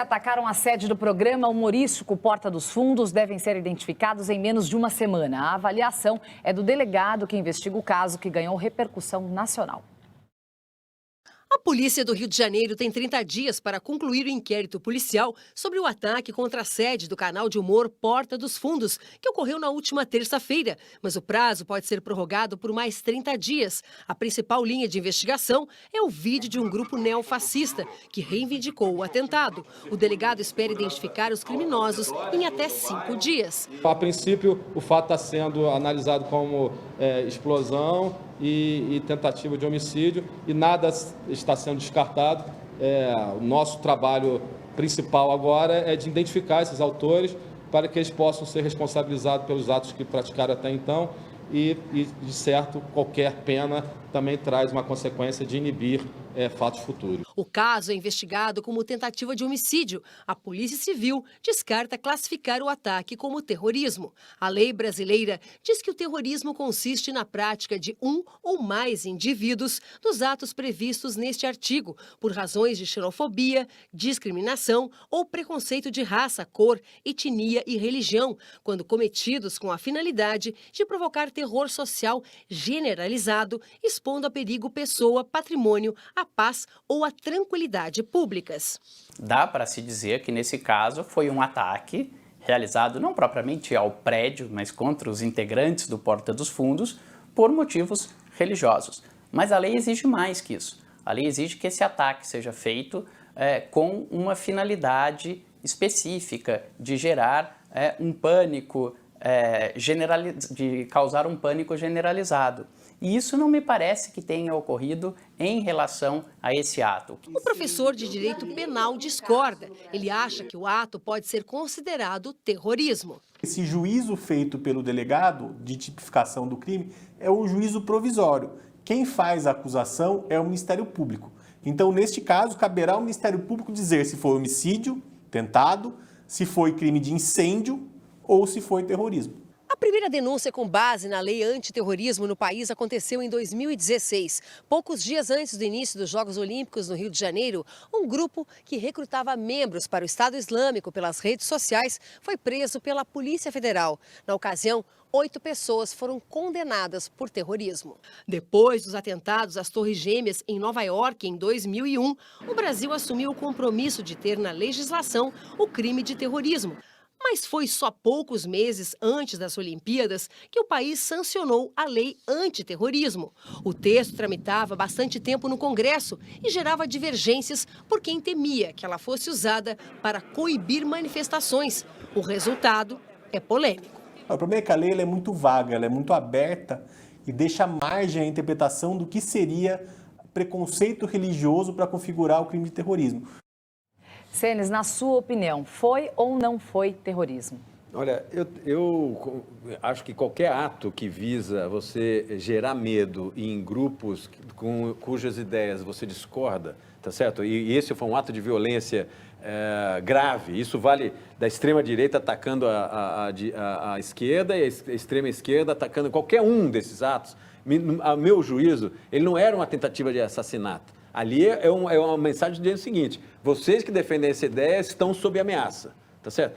Atacaram a sede do programa humorístico Porta dos Fundos devem ser identificados em menos de uma semana. A avaliação é do delegado que investiga o caso, que ganhou repercussão nacional. A polícia do Rio de Janeiro tem 30 dias para concluir o inquérito policial sobre o ataque contra a sede do canal de humor Porta dos Fundos, que ocorreu na última terça-feira. Mas o prazo pode ser prorrogado por mais 30 dias. A principal linha de investigação é o vídeo de um grupo neofascista que reivindicou o atentado. O delegado espera identificar os criminosos em até 5 dias. A princípio, o fato está sendo analisado como explosão e tentativa de homicídio, e nada está sendo descartado. O nosso trabalho principal agora é de identificar esses autores para que eles possam ser responsabilizados pelos atos que praticaram até então e de certo, qualquer pena também traz uma consequência de inibir fatos futuros. O caso é investigado como tentativa de homicídio. A Polícia Civil descarta classificar o ataque como terrorismo. A lei brasileira diz que o terrorismo consiste na prática de um ou mais indivíduos dos atos previstos neste artigo, por razões de xenofobia, discriminação ou preconceito de raça, cor, etnia e religião, quando cometidos com a finalidade de provocar terror social generalizado, expondo a perigo pessoa, patrimônio, a paz ou a tranquilidade públicas. Dá para se dizer que nesse caso foi um ataque realizado não propriamente ao prédio, mas contra os integrantes do Porta dos Fundos por motivos religiosos. Mas a lei exige mais que isso. A lei exige que esse ataque seja feito com uma finalidade específica de gerar um pânico, de causar um pânico generalizado. E isso não me parece que tenha ocorrido em relação a esse ato. O professor de Direito Penal discorda. Ele acha que o ato pode ser considerado terrorismo. Esse juízo feito pelo delegado de tipificação do crime é um juízo provisório. Quem faz a acusação é o Ministério Público. Então, neste caso, caberá ao Ministério Público dizer se foi homicídio tentado, se foi crime de incêndio ou se foi terrorismo. A primeira denúncia com base na lei antiterrorismo no país aconteceu em 2016. Poucos dias antes do início dos Jogos Olímpicos no Rio de Janeiro, um grupo que recrutava membros para o Estado Islâmico pelas redes sociais foi preso pela Polícia Federal. Na ocasião, 8 pessoas foram condenadas por terrorismo. Depois dos atentados às Torres Gêmeas em Nova York em 2001, o Brasil assumiu o compromisso de ter na legislação o crime de terrorismo. Mas foi só poucos meses antes das Olimpíadas que o país sancionou a lei antiterrorismo. O texto tramitava bastante tempo no Congresso e gerava divergências por quem temia que ela fosse usada para coibir manifestações. O resultado é polêmico. O problema é que a lei é muito vaga, ela é muito aberta e deixa margem à interpretação do que seria preconceito religioso para configurar o crime de terrorismo. Senes, na sua opinião, foi ou não foi terrorismo? Olha, eu acho que qualquer ato que visa você gerar medo em grupos cujas ideias você discorda, tá certo? E esse foi um ato de violência grave. Isso vale da extrema-direita atacando a esquerda e a extrema-esquerda atacando qualquer um desses atos. A meu juízo, ele não era uma tentativa de assassinato. Ali é uma mensagem dizendo o seguinte: vocês que defendem essa ideia estão sob ameaça, tá certo?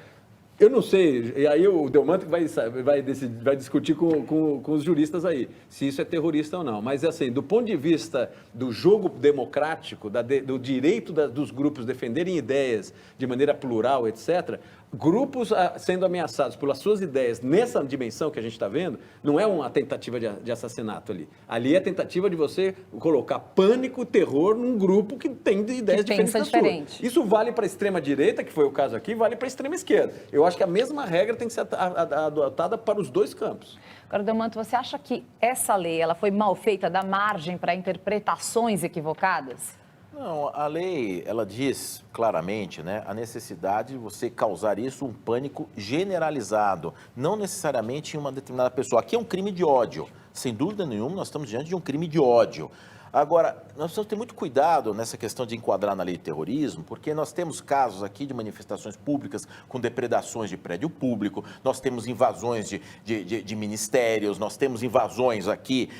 Eu não sei, e aí o Delmanto vai discutir com os juristas aí, se isso é terrorista ou não. Mas, assim, do ponto de vista do jogo democrático, do direito dos grupos defenderem ideias de maneira plural, etc., grupos sendo ameaçados pelas suas ideias nessa dimensão que a gente está vendo, não é uma tentativa de assassinato ali. Ali é a tentativa de você colocar pânico, terror num grupo que tem ideias diferentes. Isso vale para a extrema-direita, que foi o caso aqui, vale para a extrema-esquerda. Eu acho que a mesma regra tem que ser adotada para os dois campos. Agora, Delmanto, você acha que essa lei ela foi mal feita, dá margem para interpretações equivocadas? Não, a lei, ela diz claramente, né, a necessidade de você causar isso um pânico generalizado, não necessariamente em uma determinada pessoa. Aqui é um crime de ódio, sem dúvida nenhuma nós estamos diante de um crime de ódio. Agora, nós precisamos ter muito cuidado nessa questão de enquadrar na lei de terrorismo, porque nós temos casos aqui de manifestações públicas com depredações de prédio público, nós temos invasões de ministérios, nós temos invasões aqui,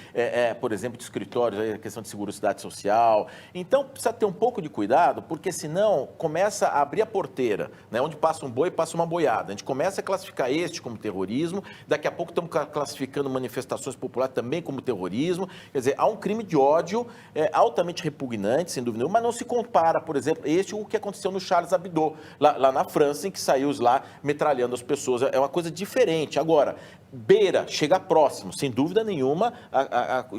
por exemplo, de escritórios, a questão de seguridade social. Então, precisa ter um pouco de cuidado, porque senão começa a abrir a porteira, né? Onde passa um boi, passa uma boiada. A gente começa a classificar este como terrorismo, daqui a pouco estamos classificando manifestações populares também como terrorismo. Quer dizer, há um crime de ódio altamente repugnante, sem dúvida nenhuma, mas não se compara, por exemplo, o que aconteceu no Charles Hebdo, lá na França, em que saiu lá metralhando as pessoas. É uma coisa diferente. Agora, beira, chega próximo, sem dúvida nenhuma,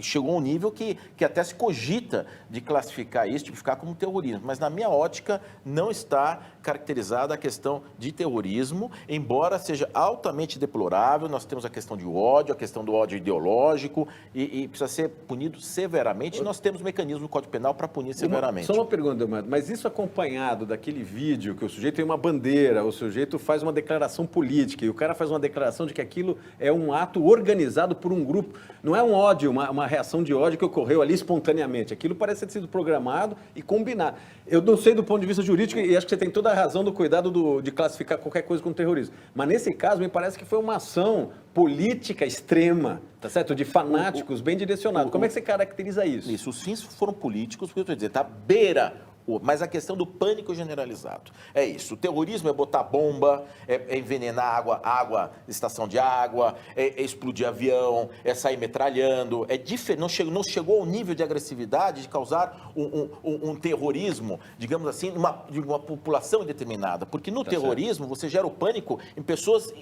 chegou a um nível que até se cogita de classificar isso, tipificar como terrorismo. Mas, na minha ótica, não está caracterizada a questão de terrorismo, embora seja altamente deplorável. Nós temos a questão de ódio, a questão do ódio ideológico, e precisa ser punido severamente. Nós temos mecanismo no Código Penal para punir severamente. Só uma pergunta, Amado, mas isso acompanhado daquele vídeo que o sujeito tem uma bandeira, o sujeito faz uma declaração política e o cara faz uma declaração de que aquilo é um ato organizado por um grupo, não é um ódio, uma reação de ódio que ocorreu ali espontaneamente, aquilo parece ter sido programado e combinado. Eu não sei do ponto de vista jurídico e acho que você tem toda a razão do cuidado de classificar qualquer coisa como terrorismo, mas nesse caso me parece que foi uma ação política extrema, tá certo? De fanáticos bem direcionados. Como é que você caracteriza isso? Isso, os fins foram políticos, porque eu estou dizendo, tá? Beira, mas a questão do pânico generalizado. É isso, o terrorismo é botar bomba, é envenenar água, estação de água, é explodir avião, é sair metralhando, é diferente, não chegou ao nível de agressividade de causar um terrorismo, digamos assim, de uma população indeterminada, porque no terrorismo você gera o pânico em pessoas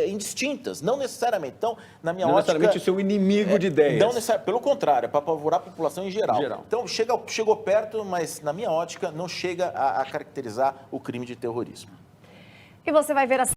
indistintas, não necessariamente. Então, na minha ótica... Não necessariamente o seu inimigo de ideias. Não necessariamente, pelo contrário, é para apavorar a população em geral. Então, chegou perto, mas na minha ótica não chega a caracterizar o crime de terrorismo. E você vai ver a